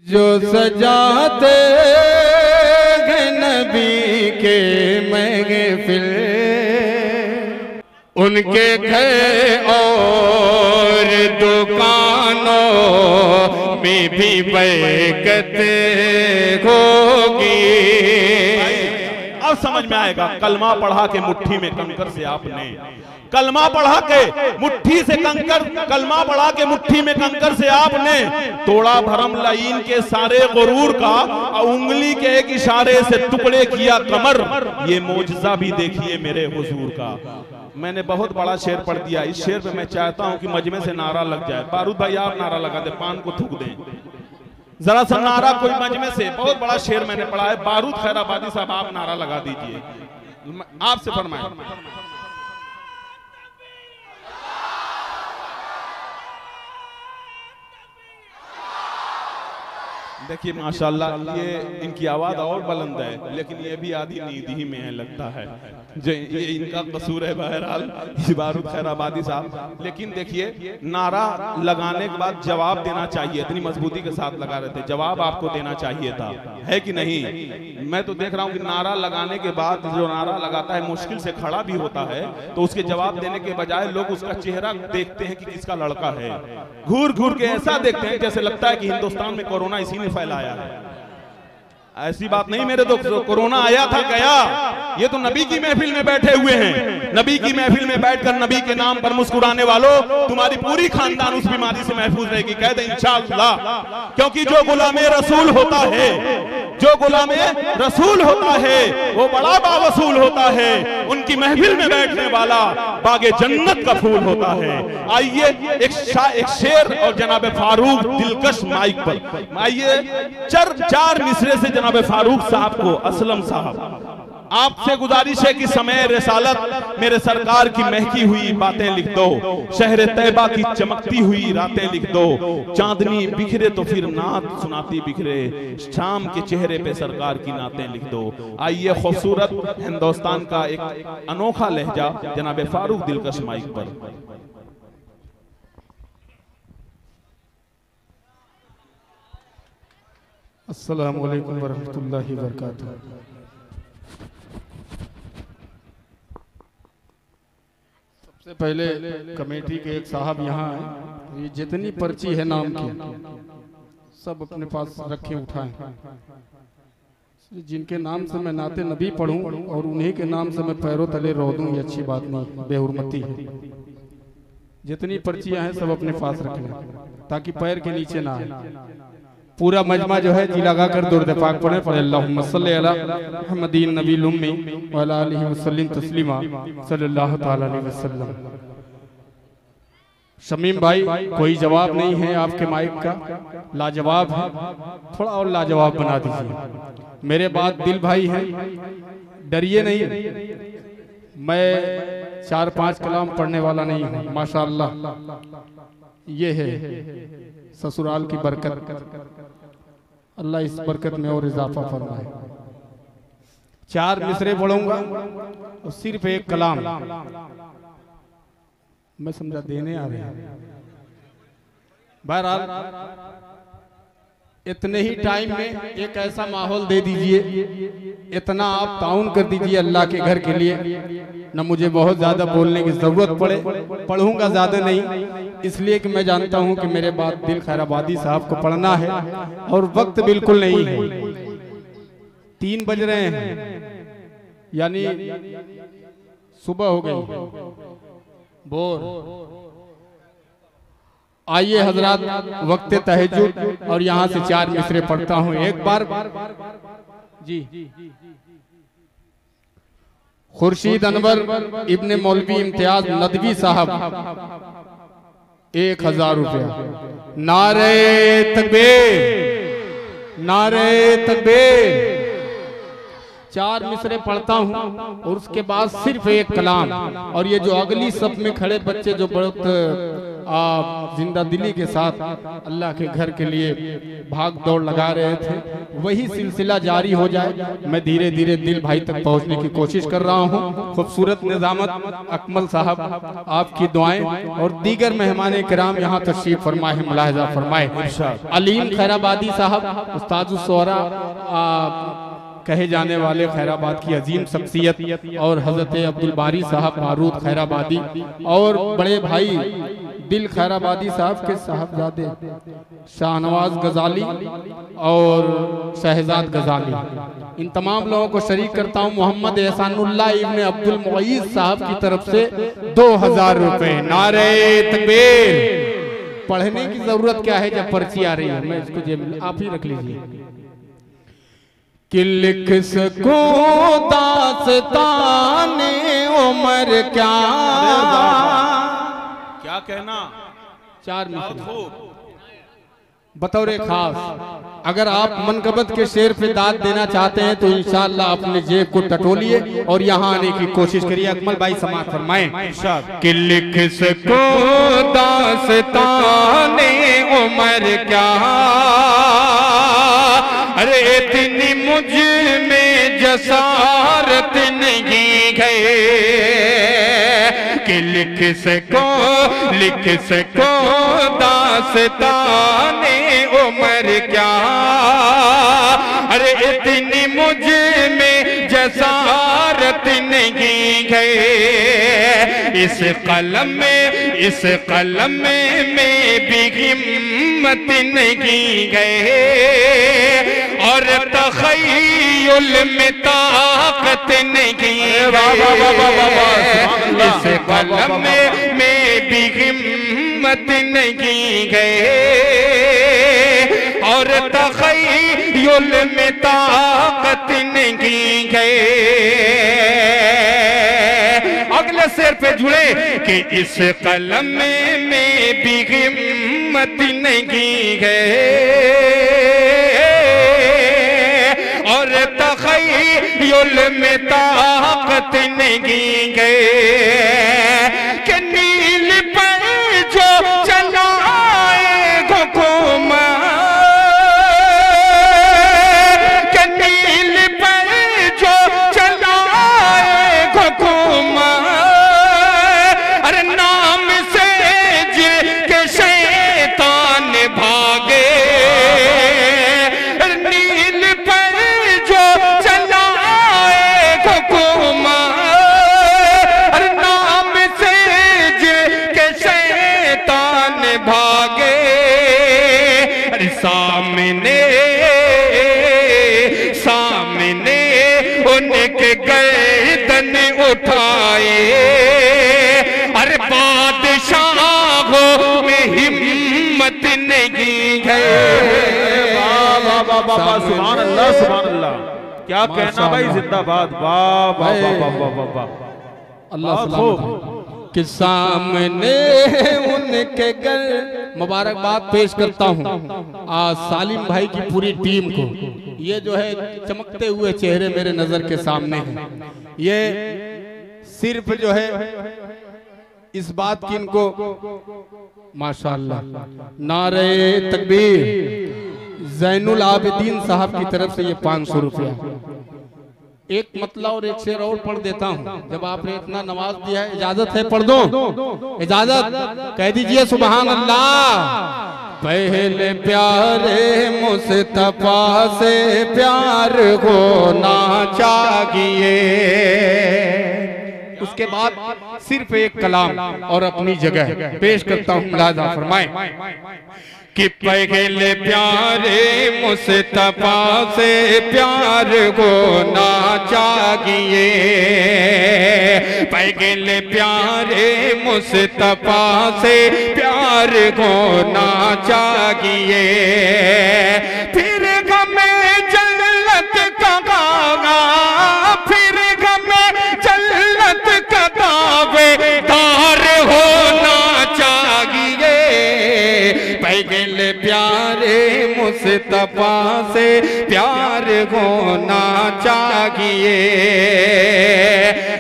जो सजाते हैं नबी के महफिल, उनके घर और दुकानों में भी बरकत होगी। अब समझ में आएगा। कलमा पढ़ा के मुट्ठी में कंकर से आपने, कलमा पढ़ा के मुट्ठी से कंकर, कलमा पढ़ा के मुट्ठी में कंकर से आपने तोड़ा भरम लाइन के सारे गुरूर का, उंगली के एक इशारे से टुकड़े किया कमर। ये मोजज़ा भी देखिए मेरे हुजूर का। मैंने बहुत बड़ा शेर पढ़ दिया। इस शेर पे मैं चाहता हूं कि मजमे से नारा लग जाए। बारूद भाई आप नारा लगा दे, पान को थूक दें जरा सा नारा कोई मजमे से। बहुत बड़ा शेर मैंने पढ़ा है। बारूद खैराबादी साहब आप नारा लगा दीजिए, आपसे फरमाएं। देखिए माशाल्लाह ये इनकी आवाज और बुलंद है, लेकिन ये भी आधी नींद ही में है लगता है। जो ये इनका कसूर है बहरहाल, बारूद खैराबादी साहब। लेकिन देखिए नारा लगाने के बाद जवाब देना चाहिए। इतनी मजबूती के साथ लगा रहे थे, जवाब आपको देना चाहिए था, है कि नहीं? मैं तो देख रहा हूँ कि नारा लगाने के बाद जो नारा लगाता है मुश्किल से खड़ा भी होता है, तो उसके जवाब देने के बजाय लोग उसका चेहरा देखते हैं कि किसका लड़का है। घूर घूर के ऐसा देखते हैं जैसे लगता है कि हिंदुस्तान में कोरोना इसी ने फैलाया है। ऐसी बात नहीं मेरे दोस्तों, कोरोना आया था गया। ये तो नबी की महफिल में बैठे हुए हैं। नबी की महफिल में बैठकर नबी के नाम पर मुस्कुराने वालों, तुम्हारी पूरी खानदान उस बीमारी से महफूज रहेगी, कह दे इंशाअल्लाह। क्योंकि जो गुलामे रसूल होता है, जो गुलामे रसूल होता है, वो बड़ा बावसूल होता है। उनकी महफिल में बैठने वाला बागे जन्नत का फूल होता है। आइए एक शेर और जनाब फारूक दिलकश माइक पर आइए। चार मिसरे से जनाब फारूक साहब को, असलम साहब आपसे गुजारिश है कि समय रिसालत मेरे सरकार की महकी हुई बातें लिख दो, शहर तैयबा की चमकती हुई रातें लिख दो। चांदनी बिखरे तो फिर नात सुनाती बिखरे, शाम के चेहरे पे सरकार की नातें लिख दो। आइए खूबसूरत हिंदुस्तान का एक अनोखा लहजा जनाब फारूक दिलकश माइक पर। अस्सलामु अलैकुम वरहमतुल्लाहि वबरकातुहू। सबसे पहले कमेटी के एक साहब यहाँ हैं, ये जितनी पर्ची है नाम की सब अपने पास रखे उठाएं। जिनके नाम से मैं नाते नबी पढ़ूं और उन्हीं के नाम से मैं पैरों तले रो दूं, ये अच्छी बात नहीं, बेहुरमती है। जितनी पर्चियां हैं सब अपने पास रख लें ताकि पैर के नीचे ना आए। पूरा मजमा जो है जी लगा कर दुरूद पाक पढ़े पढ़े अल्लाहुम्मा सल्ली अला मुहम्मदिन नबील उम्मी व अला आलिहि वसल्लम तस्लीमा सल्लल्लाहु तआला अलैहि वसल्लम। शमीम भाई कोई जवाब नहीं है आपके माइक का, लाजवाब है, थोड़ा और लाजवाब बना दीजिए। मेरे बाद दिल भाई हैं, डरिए नहीं, मैं 4-5 कलाम पढ़ने वाला नहीं हूँ। माशाअल्लाह ये है ससुराल की बरकत, अल्लाह इस बरकत में और इजाफा फरमाए। 4 मिसरे पढ़ूंगा और सिर्फ एक कलाम, मैं समझा देने आ रहे हैं। बहरहाल इतने ही टाइम में एक ऐसा माहौल दे दीजिए, इतना आप ताउन कर दीजिए अल्लाह के घर के लिए, न मुझे बहुत ज्यादा बोलने की जरूरत पड़े। पढ़ूंगा ज्यादा नहीं, इसलिए कि मैं जानता हूं कि मेरे बाद दिल खैराबादी साहब को पढ़ना है और वक्त बिल्कुल नहीं है। 3 बज रहे हैं, यानी सुबह हो गई बोर। आइए हजरात, वक्त तहज्जुद और यहाँ से 4 मिसरे पढ़ता हूँ एक बार जी। खुर्शीद अनवर इब्ने मौलवी इम्तियाज नदवी साहब 1000 रुपया। नारे तकबीर, नारे तकबीर। 4 मिसरे पढ़ता हूँ और उसके बाद सिर्फ एक कलाम। और ये जो अगली सफ में खड़े बच्चे जो बहुत आप जिंदा दिली के साथ अल्लाह के घर के लिए भाग दौड़ लगा रहे थे, वही सिलसिला जारी हो जाए। मैं धीरे धीरे दिल भाई तक पहुंचने की कोशिश कर रहा हूं। खूबसूरत निजामत अकमल साहब, आपकी दुआएं और दीगर मेहमान किराम यहाँ तशरीफ फरमाए, मुलाहिजा फरमाए। अलीम खैराबादी साहब उस्ताद उस-सोहरा कहे जाने वाले खैराबाद की अजीम शख्सियत, और हजरत अब्दुल बारी साहब बारूद खैराबादी और बड़े भाई दिल खैराबादी साहब के साहबजादे शाहनवाज गजाली और शहजाद गजाली, इन तमाम लोगों को शरीक करता हूँ। मोहम्मद एहसानुल्लाह इब्न अब्दुल मुईज साहब की तरफ से 2000 रुपए। नारे तकबीर। पढ़ने की जरूरत क्या है जब पर्ची आ रही है, मैं इसको जेब आप ही रख लीजिए। कि लिख सको दास्ताने उमर क्या कहना, 4 मिनट बतौर खास। अगर आप मनकबत के शेर पे दाद देना चाहते हैं तो इंशाअल्लाह अपने जेब को टटोलिए और यहाँ आने की कोशिश करिए। अकमल भाई समाअत फरमाएं। कि लिख सको दास्ताने उमर क्या, अरे इतनी मुझ में जसारत नहीं गए कि लिख सको दास्ताने उमर क्या, अरे इतनी मुझ में जसारत नहीं गए। इस कलम में भी हिम्मत नहीं गए और तखय्युल में ताकत नहीं गए। इस कलम में भी हिम्मत नहीं गए और तखय्युल में ताकत नहीं गए। अगले शेर पे जुड़े कि इस कलम में भी हिम्मत नहीं गए और तखय्युल में ताकत नहीं गए। कि नील पर जो चलाए हुकूमत, कि नील पर जो चलाए हुकूमत, अरे नाम से जिनके शैतान भागे, नील पर जो चलाए हुकूमत, अरे नाम से जिनके शैतान भागे, अरे सामने उनके गर्दन उठाए, अरे बादशाहों में हिम्मत नहीं गए। सुभान अल्लाह, सुभान अल्लाह। क्या कहना भाई, जिंदाबाद। वाह वाह वाह वाह वाह, अल्लाह खूब। कि सामने उनके घर मुबारकबाद पेश करता हूँ आज सालिम भाई की पूरी टीम को। ये जो है चमकते हुए चेहरे मेरे नजर के सामने हैं। ये सिर्फ जो है इस बात की इनको माशाअल्लाह नारे तकबीर। जैनुल आबिदीन साहब की तरफ से ये 500 रुपया। एक मतला और एक शेर और पढ़ देता हूँ। जब आपने इतना नवाज दिया है, इजाजत है पढ़ दो? इजाजत कह दीजिए सुभान अल्लाह। पहले प्यारे मुस्तफा से प्यार होना चाहिए। उसके बाद सिर्फ एक कलाम और अपनी जगह पेश करता हूँ, मुलाहिजा फरमाएं। कि पहले प्यारे मुस्तफा से प्यार होना चाहिए। पहले प्यारे मुस्तफा से प्यार होना चाहिए। फिर हमें जन्नत का गागा, फिर हमें जन्नत का दावेदार होना चाहिए। पहले प्यारे मुस्तफा से प्यार होना चाहिए।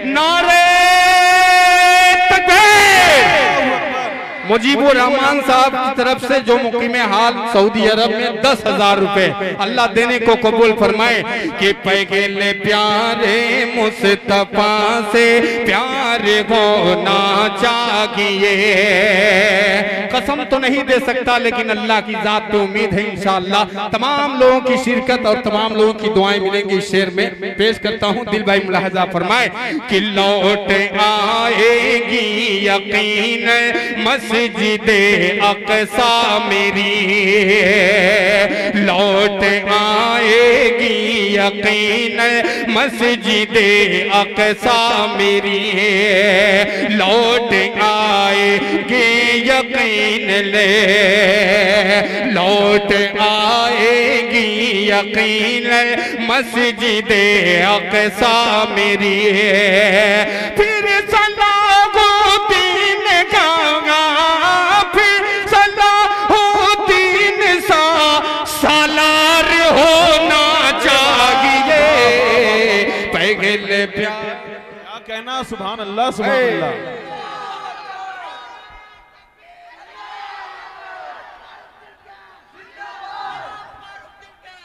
नारे तकबीर, मुजीबुर रहमान साहब की तरफ से जो मुकीम हाल सऊदी अरब में 10,000 रुपए अल्लाह देने को कबूल फरमाए कि पैगेले प्यारे मुस्तफा से प्यार होना चाहिए। कसम तो नहीं दे सकता लेकिन अल्लाह की जात पे उम्मीद है इंशाअल्लाह तमाम लोगों की शिरकत और तमाम लोगों की दुआएं मिलेंगी। इस शेर में पेश करता हूँ, दिल भाई मुलाहजा फरमाए कि लौट आएगी यकीन मस्जिदे अक़सा मेरी, लौट आएगी यकीन मस्जिदे अक़सा मेरी, लौट आएगी यकीन ले, लौट आएगी यकीन मस्जिदे अक़सा मेरी, फिर सलाहुद्दीन गागा, फिर सलाहुद्दीन सा सालार होना चाहिए। पैगेले प्यार क्या कहना, सुभान अल्लाह सुभान अल्लाह।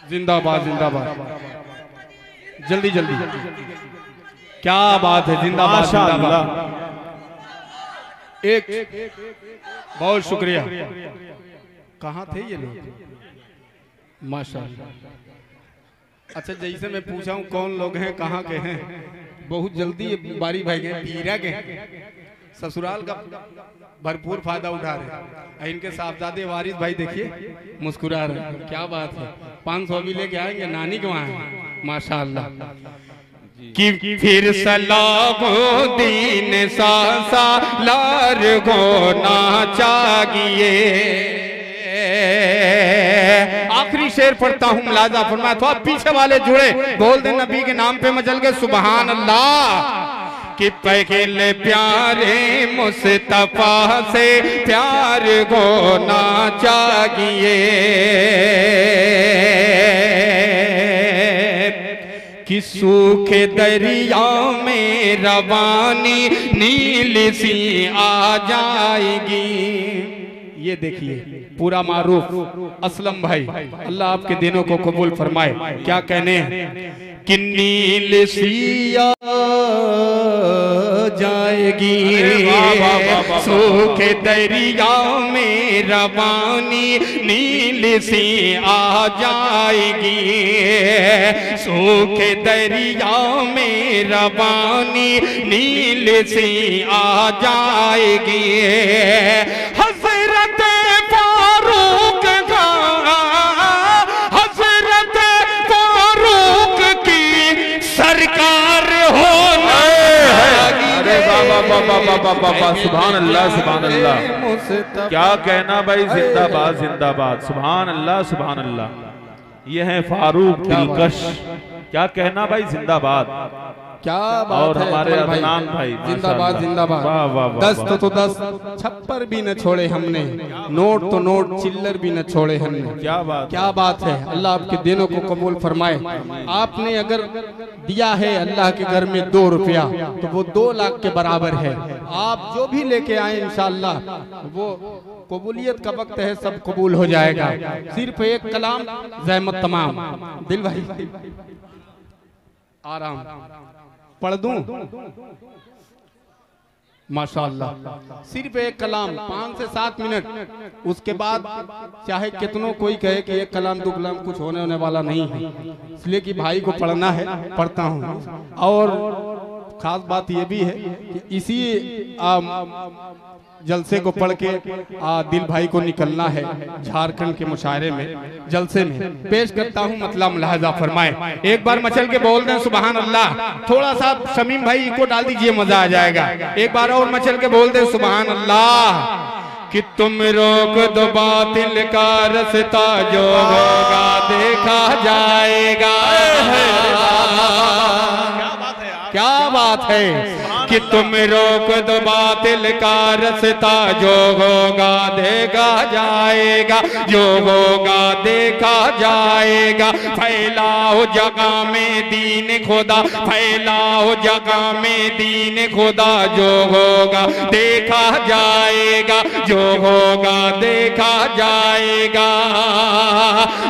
जिंदाबाद जिंदाबाद, जल्दी जल्दी, क्या बात है, जिंदाबाद जिंदाबाद। एक बहुत शुक्रिया। कहाँ थे ये लोग? माशाअल्लाह। अच्छा, जैसे मैं पूछा हूँ कौन लोग हैं, कहाँ के हैं, बहुत जल्दी बारी भाई गए, पीरा के ससुराल का भरपूर फायदा उठा रहे। इनके साहबजादे वारिस भाई देखिए मुस्कुरा रहे, क्या बात है। 500 भी लेके आएंगे, नानी के वहाँ है माशाअल्लाह। कि फिर सलाहुद्दीन सा सालार होना चाहिए। आखिरी शेर पढ़ता हूँ, मुलाजा फरमाया। तो आप पीछे वाले जुड़े बोल दे नबी के नाम पे मचल गए सुभान अल्लाह। कि पैगेले प्यारे मुस्तफा से प्यार होना चाहिए। कि सूखे दरिया में रवानी नील सी आ जाएगी। ये देखिए पूरा मारूफ असलम भाई, अल्लाह आपके दिनों को कबूल फरमाए। क्या कहने हैं कि नील सी आ जाएगी, सूखे दरिया में रवानी नील सी आ जाएगी, सूखे दरिया में रवानी नील सी आ जाएगी। हज़रत फारूक का, हज़रत फारूक की सरकार होना। अरे बाबा सुभान अल्लाह सुभान अल्लाह। क्या कहना भाई, जिंदाबाद जिंदाबाद, सुभान अल्लाह सुभान अल्लाह। ये है फारूक दिलकश। क्या कहना भाई, जिंदाबाद। क्या बात और है हमारे अदनान भाई जिंदाबाद जिंदाबाद। वाह वाह वाह। 10 तो 10 छप्पर भी न छोड़े हमने, नोट तो नोट चिल्लर भी न छोड़े हमने। क्या बात, क्या बात है। अल्लाह आपके दिनों को कबूल फरमाए। आपने अगर दिया है अल्लाह के घर में 2 रुपया तो वो 2 लाख के बराबर है। आप जो भी लेके आए इंशाअल्लाह वो कबूलियत का वक्त है, सब कबूल हो जाएगा। सिर्फ एक कलाम ज़हमत तमाम। दिल भाई आराम पढ़ दूं माशाअल्लाह। सिर्फ एक कलाम 5 से 7 मिनट, उसके बाद चाहे कितनों कोई कहे कि एक कलाम 2 कलाम, कुछ होने वाला नहीं है। इसलिए कि भाई को पढ़ना है, पढ़ता हूँ। और खास बात यह भी है कि इसी जलसे को पढ़ के दिल भाई को निकलना है झारखंड के मुशायरे में, जलसे में। पेश करता हूँ, मतलब मुलाहजा फरमाए। एक बार मचल के बोल दें सुभान अल्लाह। थोड़ा सा शमीम भाई को डाल दीजिए, मजा आ जाएगा। एक बार और मचल के बोल दें सुभान अल्लाह। कि तुम रोक दो बातिल का रास्ता, जो होगा देखा जाएगा। क्या बात बात है कि तुम रोक दो बातिल का रास्ता, जो होगा देखा जाएगा, जो होगा देखा जाएगा। फैलाओ जगह में दीन खुदा, फैलाओ जगह में दीन खुदा, जो होगा देखा जाएगा, जो होगा देखा जाएगा।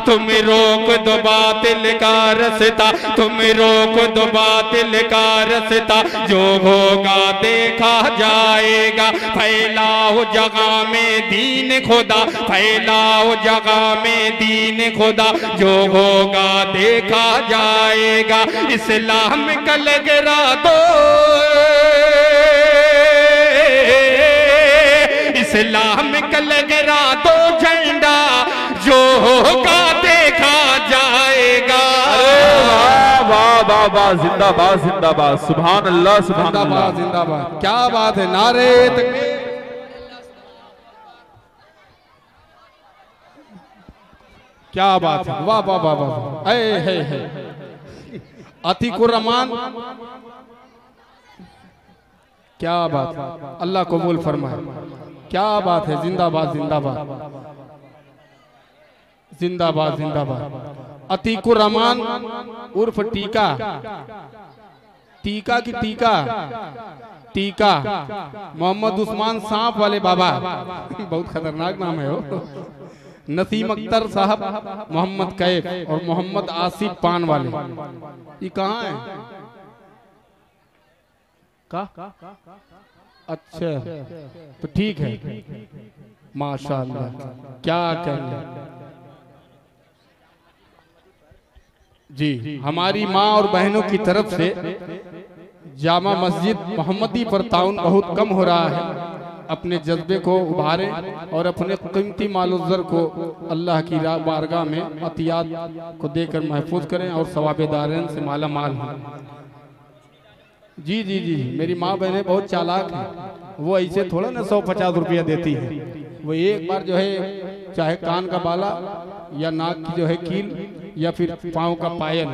तुम रोक दो बातिल का रास्ता, तुम रोक दो बातिल का रास्ता, जो होगा देखा जाएगा। फैलाओ जगह में दीन खुदा, फैलाओ जगह में दीन खुदा, जो होगा देखा जाएगा। इस्लाम का लगरा दो, इस्लाम का लगरा दो झंडा, जो होगा देखा जाएगा। वाह वाह वाह, जिंदाबाद जिंदाबाद, सुभान अल्लाह सुभान अल्लाह, जिंदाबाद। क्या बात है, नारे तकबीर। क्या बात है, वाह वाह वाह वाह, है अतीकुर रहमान, क्या बात है, अल्लाह कबूल फरमाए। क्या बात है, जिंदाबाद जिंदाबाद जिंदाबाद जिंदाबाद। अतीकुर रहमान उर्फ टीका, टीका की टीका, टीका मोहम्मद उस्मान सांप वाले बाबा, बहुत खतरनाक नाम है वो। नसीम अख्तर साहब, मोहम्मद कैफ और मोहम्मद आसिफ पान वाले, ये कहाँ है? का अच्छा, तो ठीक है, माशाअल्लाह, क्या कहेंगे जी। हमारी माँ और बहनों की तरफ से जामा मस्जिद मोहम्मदी पर ताउन बहुत कम हो रहा है। अपने जज्बे को उभारें और अपने कीमती माल-उज़्ज़र को अल्लाह की बारगाह में अतियात को देकर महफूज करें और सवाब-ए-दारैन से माला माल हों। जी जी जी, मेरी माँ बहनें बहुत चालाक हैं, वो ऐसे थोड़ा ना 150 रुपया देती है। वो एक बार जो है, चाहे कान का बाला या नाक की जो है कील या फिर पाँव का पायल,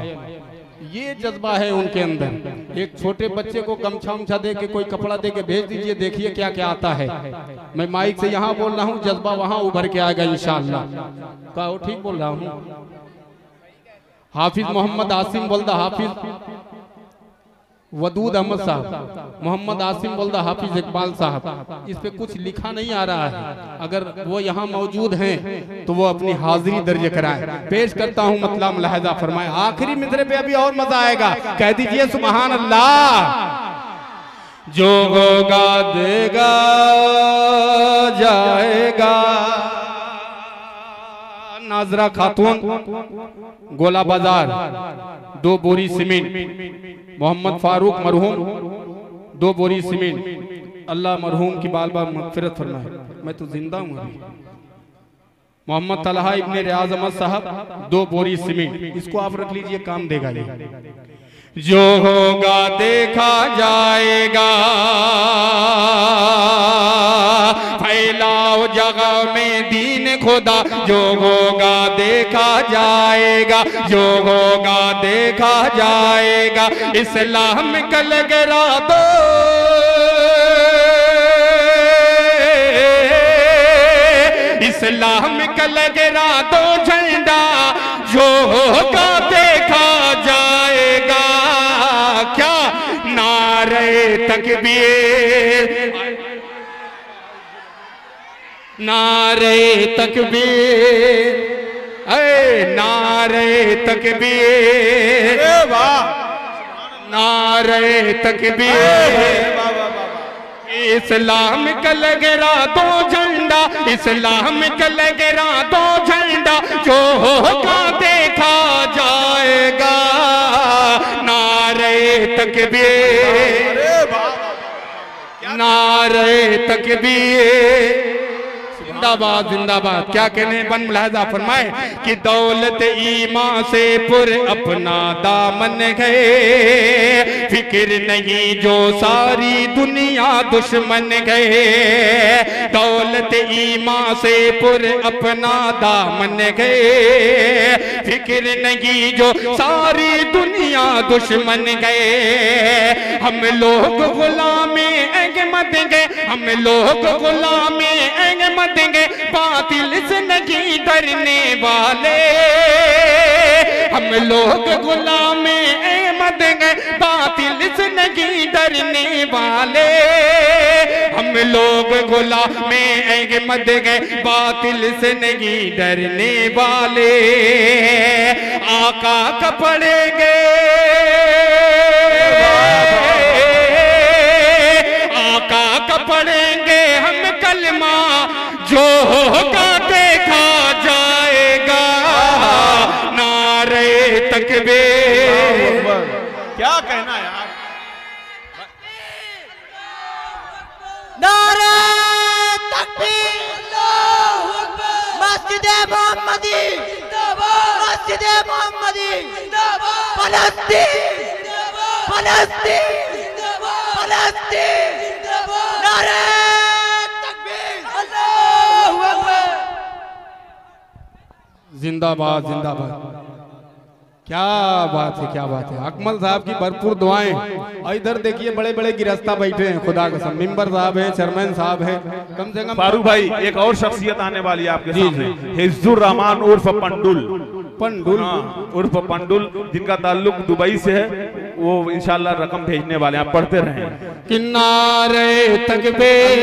ये जज्बा है उनके अंदर। एक छोटे बच्चे को गमछा उमछा दे के, कोई कपड़ा दे के भेज दीजिए, देखिए क्या क्या आता है। मैं माइक से यहाँ बोल रहा हूँ, जज्बा वहाँ उभर के आएगा इंशाअल्लाह। क्या वो ठीक बोल रहा हूँ? हाफिज मोहम्मद आसिम बोलदा, हाफिज वदूद अहमद साहब, मोहम्मद आसिम बोलदा, हाफिज इकबाल साहब, इस पे कुछ लिखा नहीं आ रहा है। अगर वो यहाँ मौजूद हैं तो वो अपनी हाजिरी दर्ज कराए। पेश करता हूँ, मतलब मुलाहजा फरमाए। आखिरी मिसरे पे अभी और मजा आएगा, कह दीजिए सुभान अल्लाह। जो होगा देगा जाएगा। नाजरा खातून, गोला बाजार, 2 बोरी सीमेंट। मोहम्मद फारूक मरहूम, 2 बोरी सीमेंट। अल्लाह मरहूम की बाल बाल मगफिरत फरमाए, मैं तो जिंदा हूँ अभी। मोहम्मद तलहा इब्ने रियाज अहमद साहब, 2 बोरी सीमेंट। इसको आप रख लीजिए, काम देगा ये। जो होगा देखा जाएगा, फैलाओ जगह में दीन खुदा, जो होगा देखा जाएगा, जो होगा देखा जाएगा। इस्लाम का लगरा दो, इस्लाम का लगरा दो झंडा, जो होगा देखा जाएगा। क्या नारे तकबीर, नारे तकबीर, नारे तकबीर, नारे तकबीर। इस्लाम का लगरा दो झंडा, इस्लाम का लगरा दो झंडा, जो होगा देखा जाएगा। नारे तकबीर, नारे तकबीर, जिंदाबाद जिंदाबाद। क्या कहने बन मुलाहिजा फरमाए कि दौलत ईमान से पुर अपना दामन गए, फिक्र नहीं जो सारी दुनिया दुश्मन गए। दौलत ईमान से पुर अपना दामन गए, फिक्र नहीं जो सारी दुनिया दुश्मन गए। हम लोग गुलामी अहमद गए, हम लोग गुलामी अहमद गए, बातिल से नहीं डरने वाले। हम लोग गुलामी अहमद गए, बातिल से नहीं डरने वाले। हम लोग गुलामी अहमद गए, बातिल से नहीं डरने वाले। आका का पड़ेंगे, आका का पढ़ेंगे हम कलमा, जो होगा देखा जाएगा। नारे तकबीर। क्या कहना यार, नारे तकबीर, मस्जिद मोहम्मदी, मस्जिद मोहम्मदी, फलस्तीन, फलस्तीन, फलस्तीन, नारे तकबीर, अल्लाहू अकबर। जिंदाबाद जिंदाबाद। क्या बात है, क्या बात है। अकमल साहब की भरपूर दुआएं। और इधर देखिए बड़े बड़े गिरस्ता बैठे हैं, खुदा कसम। मिंबर साहब है, चेयरमैन साहब है, कम से कम। फारूक भाई एक और शख्सियत आने वाली है आपके सामने, हिफ्जुर रहमान उर्फ पंडुल। पंडुल उर्फ पंडुल, जिनका ताल्लुक दुबई से है, वो इंशाल्लाह रकम भेजने वाले हैं, आप पढ़ते रहें। किनारे तकबीर,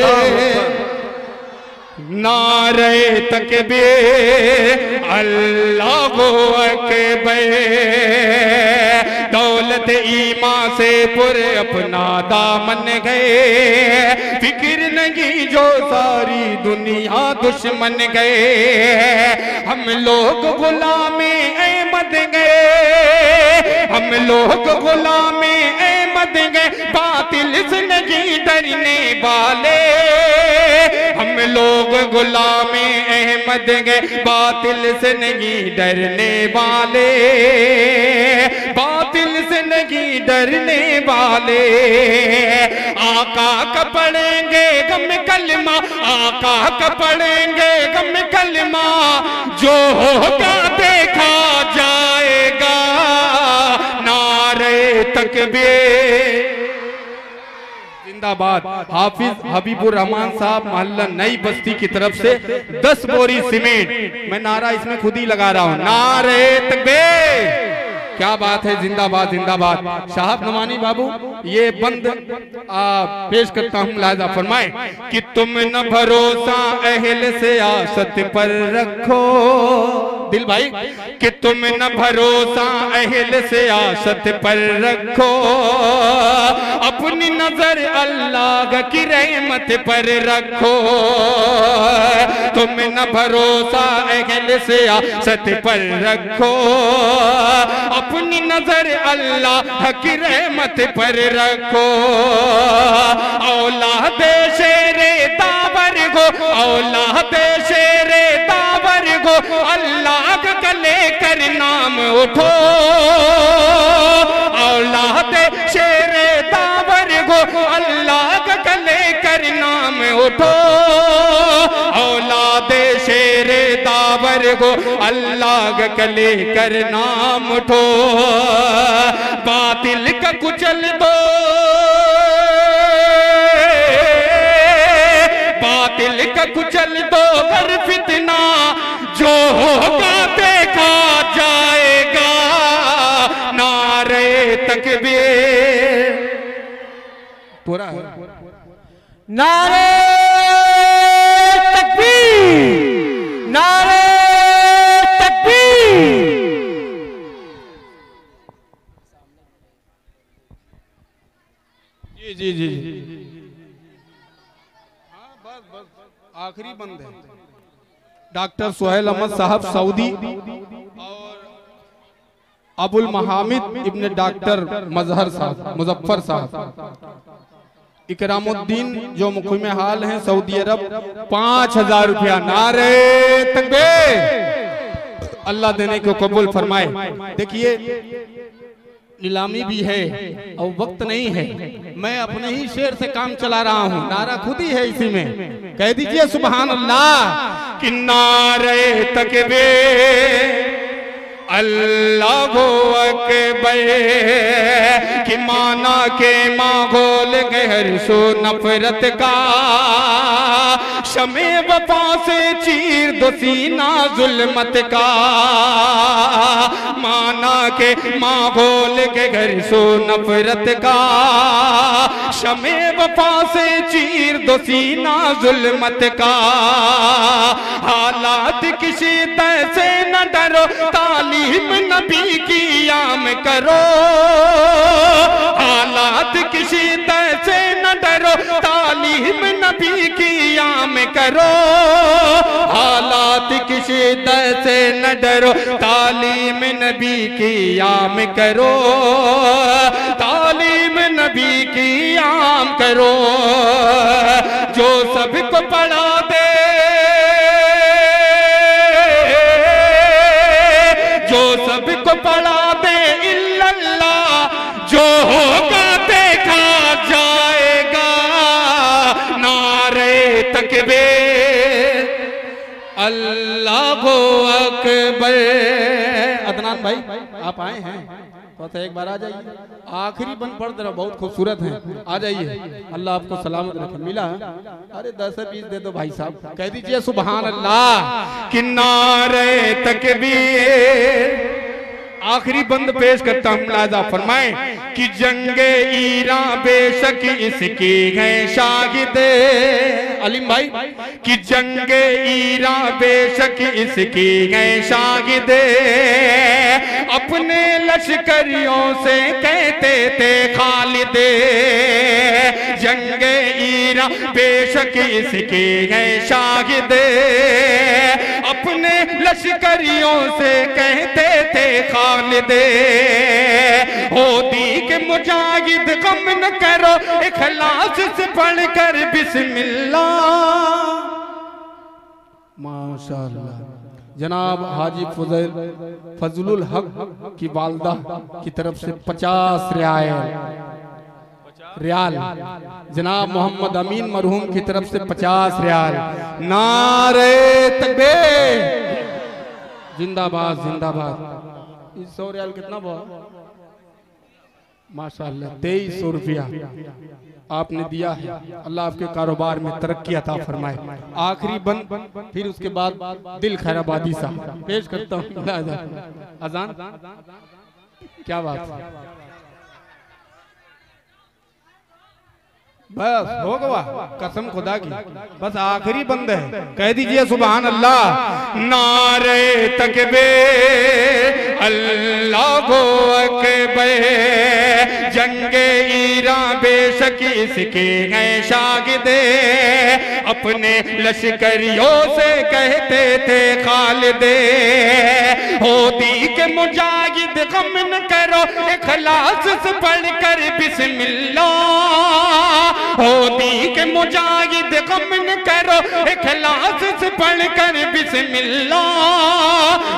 नारे तकबीर, अल्लाहू अकबर। दौलत ईमान से पूरे अपना दामन गए, फिक्र नहीं जो सारी दुनिया दुश्मन गए। हम लोग गुलामी अहमद गए, हम लोग गुलामी अहमद गए, बातिल से नहीं डरने वाले। हम लोग गुलामी अहमद गए, बातिल से नहीं डरने वाले। बातिल से नहीं डरने वाले। आका का पढ़ेंगे गम कलमा, आका का पढ़ेंगे गम कलमा, जो होगा देखा जाएगा। नारे तकबीर, जिंदाबाद। हाफिज हबीबुर रहमान साहब मोहल्ला नई बस्ती की तरफ से 10 बोरी सीमेंट। मैं नारा इसमें खुद ही लगा रहा हूं, नारे तकबीर। क्या बात है, जिंदाबाद जिंदाबाद। शाहब नमानी बाबू ये बंद पेश करता हूं, मुलाहिजा फरमाए कि तुम न भरोसा अहल सियासत पर रखो, दिल भाई, कि तुम न भरोसा अहल सियासत पर रखो, अपनी नजर अल्लाह की रहमत पर रखो। तुम न भरोसा अहल सियासत पर रखो, अपनी नजर अल्लाह की रहमत पर रखो। औलाद शेरे दावर गो, औलाद शेरे दावर गो, अल्लाह का लेकर नाम उठो। औलाद शेरे दावर गो, अल्लाह का लेकर नाम उठो। औलाद शेरे दावर गो, अल्लाह का लेकर नाम उठो। बातिल का कुचल दो, बातिल का कुचल दो, कर फितना जो होगा देखा जाएगा। नारे तकबीर, पूरा है। नारे तकबीर, नारे तकबीर। जी जी जी, हाँ बस बस आखिरी बंद है। डॉक्टर सुहेल अहमद साहब सऊदी और अबुल महामिद इब्न डॉक्टर मजहर साहब मुजफ्फर साहब, इकरामुद्दीन जो मुक़ीम हाल हैं सऊदी अरब, 5000 रुपया। नारे तकबीर। अल्लाह देने को कबूल फरमाए। देखिए नीलामी भी है और वक्त नहीं है, मैं अपने ही शेर से काम चला रहा हूँ, नारा खुद ही है इसी में। कह दीजिए सुभान अल्लाह कि नारे तकबीर अल्लाहु अकबर कि माना के माहौल गहर सो नफरत का शमे वफा से चीर दो सीना जुल्मत का। माना के माहौल गहर सो नफरत का शमे वफा से चीर दो सीना जुल्मत का। हालात किसी तरह से न डरो तालीम नबी की आम करो। हालात किसी तरह से न डरो तालीम नबी की आम करो। हालात किसी तरह से न डरो तालीम नबी की आम करो। तालीम नबी की आम करो जो सबको पढ़ा दे, जो सबको पढ़ा दे इल्लल्लाह जो होगा देखा जाएगा। नारे तकबीर अल्लाहु अकबर। अदनान भाई आप आए हैं तो एक बार आ जाइए, आखिरी बंद पढ़ दे रहा, बहुत खूबसूरत है, आ जाइए। अल्लाह आपको सलामत रखे। मिला अरे 10-20 दे दो भाई साहब। कह दीजिए सुभान अल्लाह कि नारे तकबीर। आखिरी बंद पेश करता हूं, मुलाजा फरमाएं कि जंगे ईरा बेशक इसकी है शाहिदे। अलीम भाई कि जंगे ईरा बेशक इसकी है शाहिदे। अपने लश्करियों से कहते थे खालिदे। जंगे ईरा बेशक इसकी है शाहिदे। अपने लश्करियों से कहते थे खालिदे। होदी के मुजाहिद गम न करो इखलास से पढ़कर बिस्मिल्लाह। माशाअल्लाह। जनाब हाजी फजलुल हक की वालदा की तरफ से 50 रियाल। जनाब मोहम्मद अमीन मरहूम की तरफ से 50 रियाल। नारे तकबीर जिंदाबाद जिंदाबाद। 100 रियाल कितना हुआ? माशाअल्लाह 2300 रुपया आपने दिया है। अल्लाह आपके कारोबार में तरक्की अता फरमाए। आखिरी बंद फिर उसके बाद दिल खैराबादी सा पेश करता हूँ। अजान क्या बात है, बस हो गया कसम खुदा की, बस आखिरी बंद है। कह दीजिए सुभान अल्लाह। नारे तकबीर अल्लाहु अकबर। जंगे ईरा बेशक इसके हैं शागिदे। अपने लश्करियों से कहते थे खालिदे। होदी के मुजाहिद गम न करो इखलास से पढ़कर बिस्मिल्लाह। होदी के मुजाहिद गम न करो इखलास से पढ़कर बिस्मिल्लाह।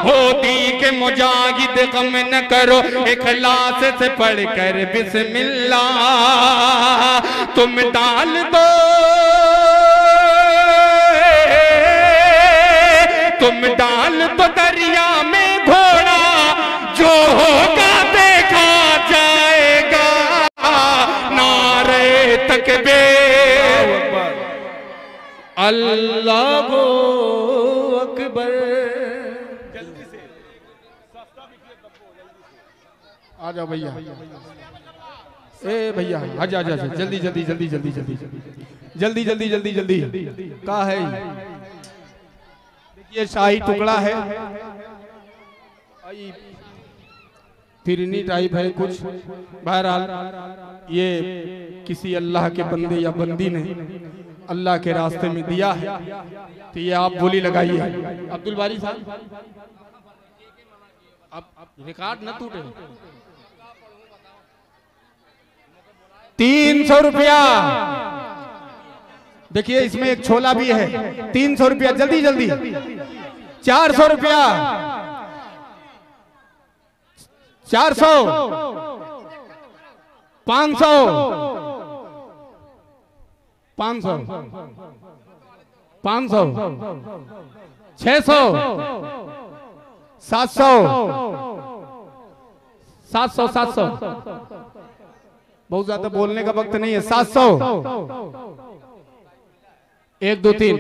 होदी के मुजाहिद गम न करो इखलास से पढ़कर बिस्मिल्लाह। तुम डाल दो, तुम डाल दो दरिया में घोड़ा जो होगा देखा जाएगा। नारे तकबीर अल्लाहु अकबर। आ जाओ भैया, ए भैया आजा आजा जल्दी जल्दी जल्दी जल्दी जल्दी जल्दी जल्दी जल्दी जल्दी का है ये शाही टुकड़ा है, फिरनी टाइप है कुछ। बहरहाल ये किसी अल्लाह के बंदे या बंदी ने अल्लाह के रास्ते में दिया है, तो ये आप बोली लगाइए। अब्दुल बारी साहब अब रिकॉर्ड न टूटे। 300 रुपया। देखिए इसमें एक छोला भी है। 300 रुपया, जल्दी जल्दी। 400 रुपया, 400, 500, 500, 500, 600, 700, 700, 700। बहुत ज्यादा बोलने का वक्त नहीं है। 700, 1 2 3